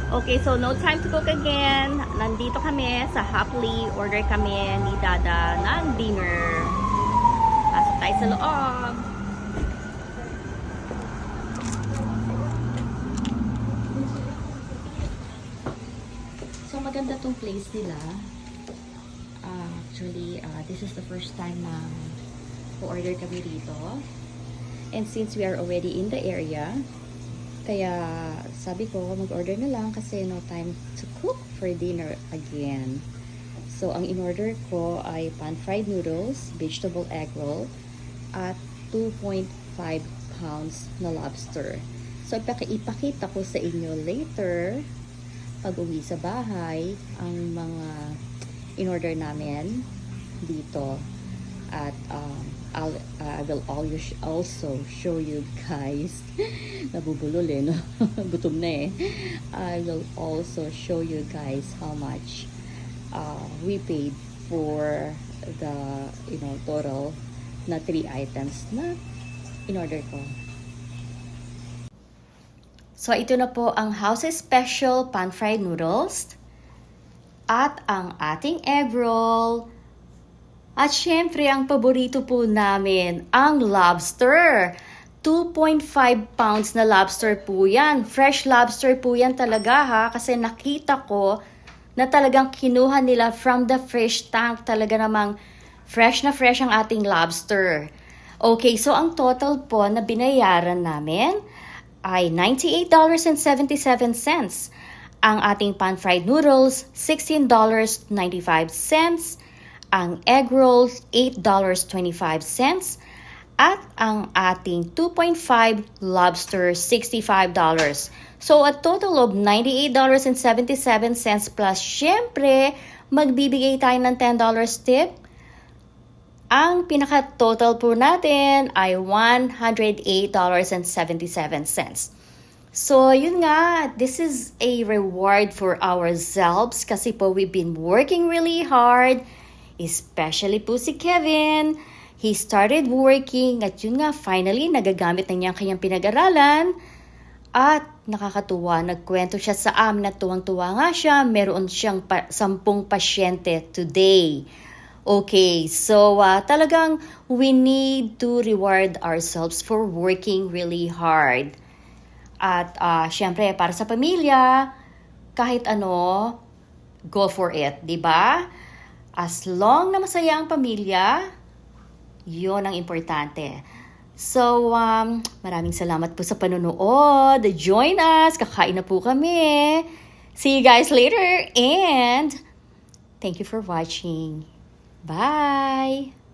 Okay, so no time to cook again. Nandito kami sa Happily. Order kami ni Dada ng dinner. Pasok tayo sa loob. So maganda tong place nila. Actually, this is the first time na order kami dito. And since we are already in the area, kaya sabi ko mag-order na lang kasi no time to cook for dinner again. So ang in-order ko ay pan-fried noodles, vegetable egg roll, at 2.5 pounds na lobster. So ipakita ko sa inyo later pag uwi sa bahay ang mga in-order namin dito. At I will also show you guys nabubulol no? Gutom na I will also show you guys how much we paid for the total na 3 items na in-order ko. So ito na po ang House Special pan-fried noodles at ang ating egg roll. At syempre, ang paborito po namin, ang lobster. 2.5 pounds na lobster po yan. Fresh lobster po yan talaga ha. Kasi nakita ko na talagang kinuha nila from the fish tank. Talaga namang fresh na fresh ang ating lobster. Okay, so ang total po na binayaran namin ay $98.77. Ang ating pan-fried noodles, $16.95. Ang egg rolls, $8.25. At ang ating 2.5 lobster, $65. So, a total of $98.77 plus, syempre, magbibigay tayo ng $10 tip. Ang pinaka-total po natin ay $108.77. So, yun nga, this is a reward for ourselves kasi po we've been working really hard. Especially po si Kevin. He started working at yun nga, finally, nagagamit na niya ang kanyang pinag-aralan. At nakakatuwa, nagkwento siya sa amin na tuwang-tuwa nga siya. Meron siyang 10 pasyente today. Okay, so talagang we need to reward ourselves for working really hard. At syempre, para sa pamilya, kahit ano, go for it, di ba? As long na masaya ang pamilya, yun ang importante. So, maraming salamat po sa panonood. Join us. Kakain na po kami. See you guys later and thank you for watching. Bye!